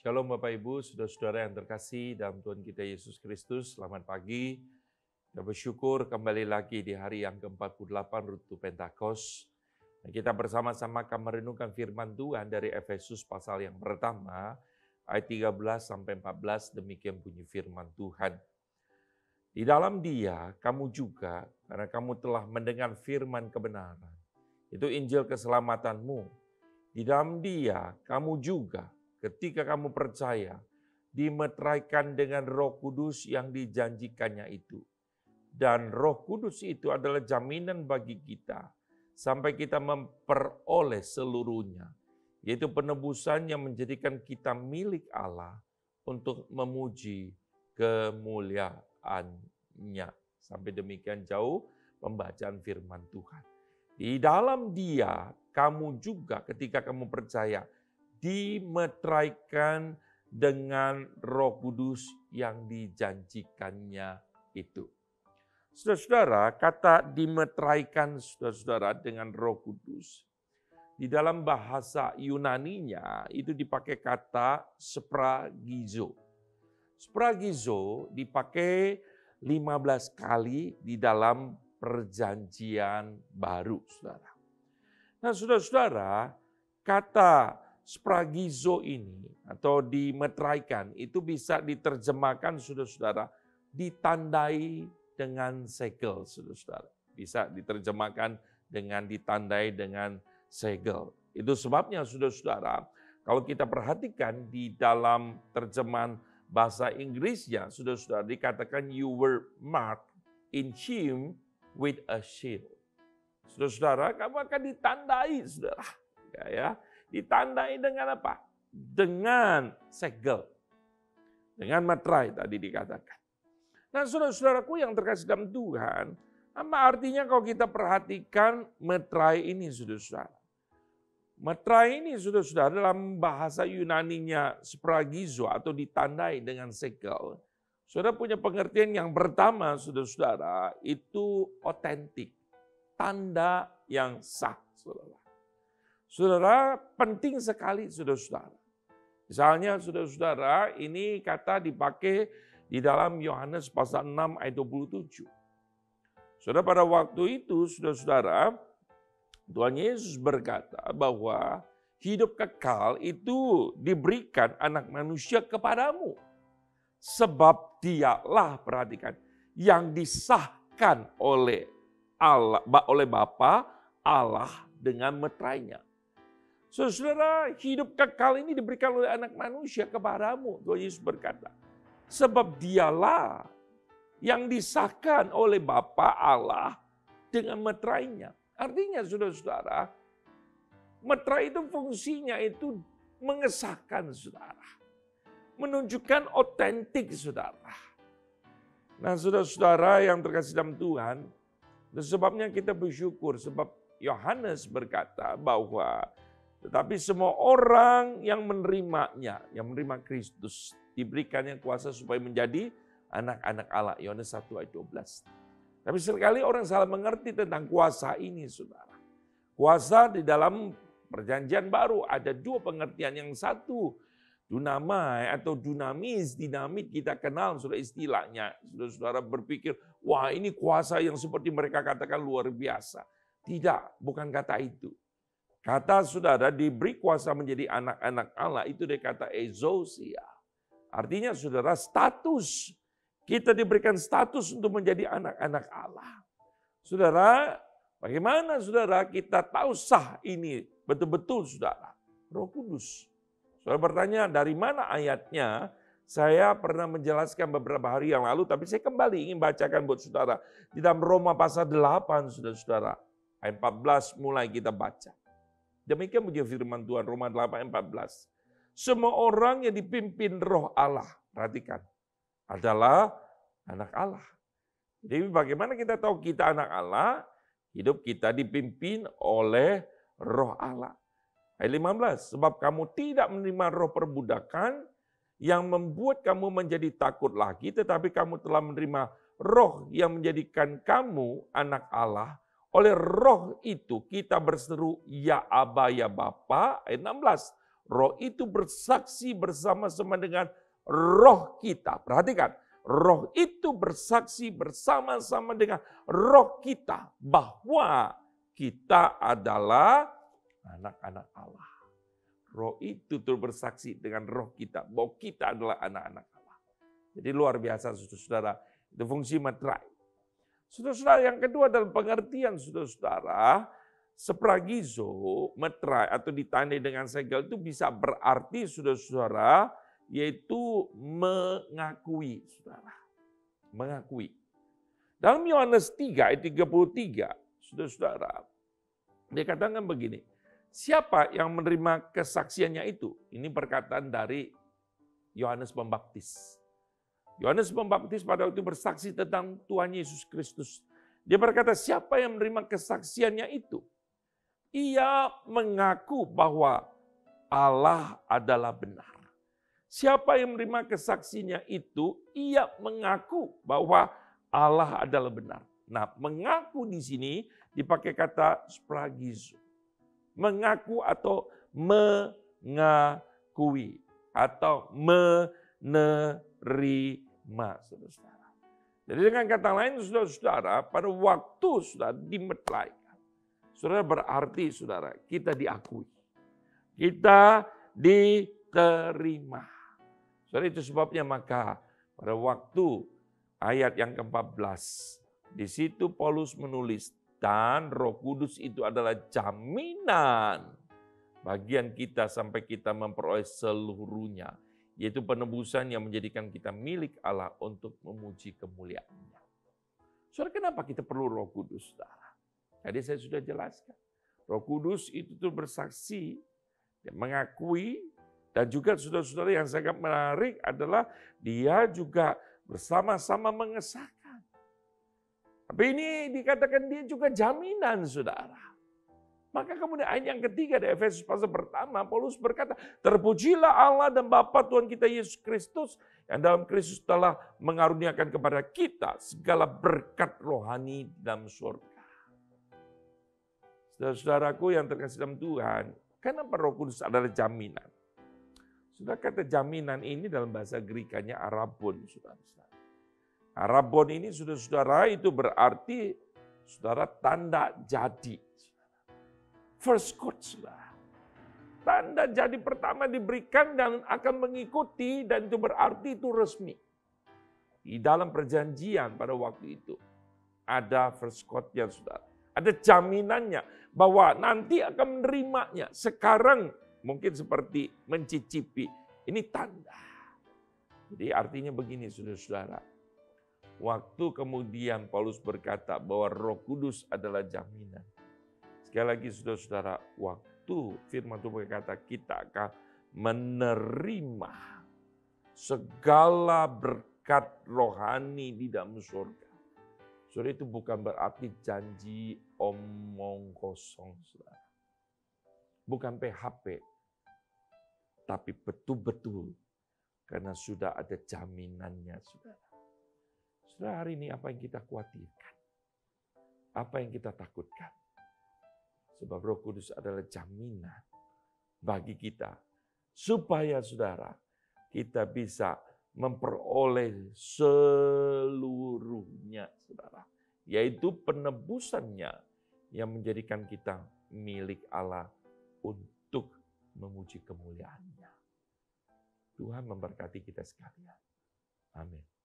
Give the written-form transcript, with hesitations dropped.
Shalom Bapak Ibu, saudara-saudara yang terkasih dalam Tuhan kita Yesus Kristus. Selamat pagi. Kita bersyukur kembali lagi di hari yang ke-48 Rutu Pentakos. Dan kita bersama-sama akan merenungkan firman Tuhan dari Efesus pasal yang pertama, ayat 13 sampai 14, demikian bunyi firman Tuhan. Di dalam Dia, kamu juga, karena kamu telah mendengar firman kebenaran. Itu Injil keselamatanmu. Di dalam Dia, kamu juga, ketika kamu percaya, dimeteraikan dengan Roh Kudus yang dijanjikannya itu. Dan Roh Kudus itu adalah jaminan bagi kita, sampai kita memperoleh seluruhnya. Yaitu penebusan yang menjadikan kita milik Allah untuk memuji kemuliaan-Nya. Sampai demikian jauh pembacaan firman Tuhan. Di dalam Dia, kamu juga ketika kamu percaya, dimeteraikan dengan Roh Kudus yang dijanjikannya itu. Saudara-saudara, kata dimeteraikan saudara-saudara dengan Roh Kudus, di dalam bahasa Yunaninya itu dipakai kata spragizo. Spragizo dipakai 15 kali di dalam Perjanjian Baru, saudara. Nah, saudara-saudara, kata spragizo ini atau dimeteraikan itu bisa diterjemahkan, saudara-saudara, ditandai dengan segel, saudara-saudara. Bisa diterjemahkan dengan ditandai dengan segel. Itu sebabnya, saudara-saudara, kalau kita perhatikan di dalam terjemahan bahasa Inggrisnya, saudara-saudara, dikatakan you were marked in him with a shield. Saudara-saudara, kamu akan ditandai, saudara. Ya, ditandai dengan apa? Dengan segel. Dengan meterai tadi dikatakan. Nah, saudara-saudaraku yang terkasih dalam Tuhan, apa artinya kalau kita perhatikan meterai ini, saudara-saudara? Meterai ini, saudara-saudara, dalam bahasa Yunaninya spragizo atau ditandai dengan segel. Saudara punya pengertian yang pertama, saudara-saudara, itu otentik. Tanda yang sah, saudara. Saudara, penting sekali, saudara-saudara. Misalnya, saudara-saudara, ini kata dipakai di dalam Yohanes pasal 6 ayat 27. Saudara, pada waktu itu, saudara-saudara, Tuhan Yesus berkata bahwa hidup kekal itu diberikan anak manusia kepadamu. Sebab dialah, perhatikan, yang disahkan oleh Allah, oleh Bapa Allah dengan meterainya. Saudara, hidup kekal ini diberikan oleh anak manusia kepadamu. Tuhan Yesus berkata, sebab dialah yang disahkan oleh Bapa Allah dengan meterainya. Artinya, saudara-saudara, meterai itu fungsinya itu mengesahkan, saudara. Menunjukkan otentik, saudara. Nah, saudara-saudara yang terkasih dalam Tuhan, sebabnya kita bersyukur sebab Yohanes berkata bahwa tetapi semua orang yang menerimanya, yang menerima Kristus, diberikannya kuasa supaya menjadi anak-anak Allah. Yohanes 1 ayat 12. Tapi sekali orang salah mengerti tentang kuasa ini, saudara. Kuasa di dalam Perjanjian Baru ada dua pengertian. Yang satu, dunamai atau dunamis, dinamit kita kenal sudah istilahnya. Saudara-saudara berpikir, wah ini kuasa yang seperti mereka katakan luar biasa. Tidak, bukan kata itu. Kata saudara diberi kuasa menjadi anak-anak Allah itu dia kata exousia. Artinya saudara status. Kita diberikan status untuk menjadi anak-anak Allah. Saudara, bagaimana saudara kita tahu sah ini betul-betul saudara? Roh Kudus. Saudara bertanya dari mana ayatnya? Saya pernah menjelaskan beberapa hari yang lalu, tapi saya kembali ingin bacakan buat saudara. Di dalam Roma pasal 8, saudara-saudara. Ayat 14 mulai kita baca. Demikian begini firman Tuhan, Roma 8 ayat 14. Semua orang yang dipimpin roh Allah, perhatikan, adalah anak Allah. Jadi bagaimana kita tahu kita anak Allah? Hidup kita dipimpin oleh roh Allah. Ayat 15, sebab kamu tidak menerima roh perbudakan yang membuat kamu menjadi takut lagi, tetapi kamu telah menerima roh yang menjadikan kamu anak Allah. Oleh roh itu kita berseru, ya Aba, ya Bapa. Ayat 16, Roh itu bersaksi bersama-sama dengan roh kita. Perhatikan, roh itu bersaksi bersama-sama dengan roh kita bahwa kita adalah anak-anak Allah. Roh itu terus bersaksi dengan roh kita bahwa kita adalah anak-anak Allah. Jadi luar biasa saudara-saudara, itu fungsi meterai. Saudara-saudara, yang kedua dalam pengertian saudara-saudara, sepragizo, meterai atau ditandai dengan segel itu bisa berarti saudara-saudara, yaitu mengakui, saudara. Mengakui. Dalam Yohanes 3 ayat 33, saudara-saudara, dia katakan begini, siapa yang menerima kesaksiannya itu? Ini perkataan dari Yohanes Pembaptis. Yohanes Pembaptis pada waktu bersaksi tentang Tuhan Yesus Kristus. Dia berkata, siapa yang menerima kesaksiannya itu? Ia mengaku bahwa Allah adalah benar. Siapa yang menerima kesaksiannya itu, ia mengaku bahwa Allah adalah benar. Nah, mengaku di sini dipakai kata spragizo. Mengaku atau mengakui atau menerima, saudara-saudara. Jadi dengan kata lain, saudara-saudara, pada waktu sudah dimeteraikan, saudara berarti saudara kita diakui, kita diterima. Saudara, itu sebabnya maka pada waktu ayat yang ke-14, di situ Paulus menulis, dan Roh Kudus itu adalah jaminan bagian kita sampai kita memperoleh seluruhnya, yaitu penebusan yang menjadikan kita milik Allah untuk memuji kemuliaan-Nya. Saudara, kenapa kita perlu Roh Kudus, saudara? Tadi saya sudah jelaskan. Roh Kudus itu tuh bersaksi, mengakui, dan juga saudara-saudara yang sangat menarik adalah dia juga bersama-sama mengesahkan. Tapi ini dikatakan dia juga jaminan, saudara. Maka kemudian ayat yang ketiga di Efesus pasal pertama, Paulus berkata, terpujilah Allah dan Bapa Tuhan kita Yesus Kristus, yang dalam Kristus telah mengaruniakan kepada kita segala berkat rohani dalam surga. Saudara-saudaraku yang terkasih dalam Tuhan, kenapa Roh Kudus adalah jaminan? Sudah kata jaminan ini dalam bahasa Grekanya arabon, saudara-saudara. Arabon ini saudara-saudara itu berarti saudara tanda jadi. First quote, saudara. Tanda jadi pertama diberikan dan akan mengikuti, dan itu berarti itu resmi. Di dalam perjanjian pada waktu itu ada first quote-nya, saudara. Ada jaminannya bahwa nanti akan menerimanya. Sekarang mungkin seperti mencicipi. Ini tanda. Jadi artinya begini, saudara-saudara. Waktu kemudian Paulus berkata bahwa Roh Kudus adalah jaminan. Sekali lagi saudara-saudara, waktu firman Tuhan berkata kita akan menerima segala berkat rohani di dalam surga. Saudara, itu bukan berarti janji omong kosong, saudara. Bukan PHP, tapi betul-betul karena sudah ada jaminannya, saudara. Saudara, hari ini apa yang kita khawatirkan? Apa yang kita takutkan? Sebab Roh Kudus adalah jaminan bagi kita. Supaya saudara, kita bisa memperoleh seluruhnya, saudara. Yaitu penebusannya yang menjadikan kita milik Allah untuk memuji kemuliaan-Nya. Tuhan memberkati kita sekalian. Amin.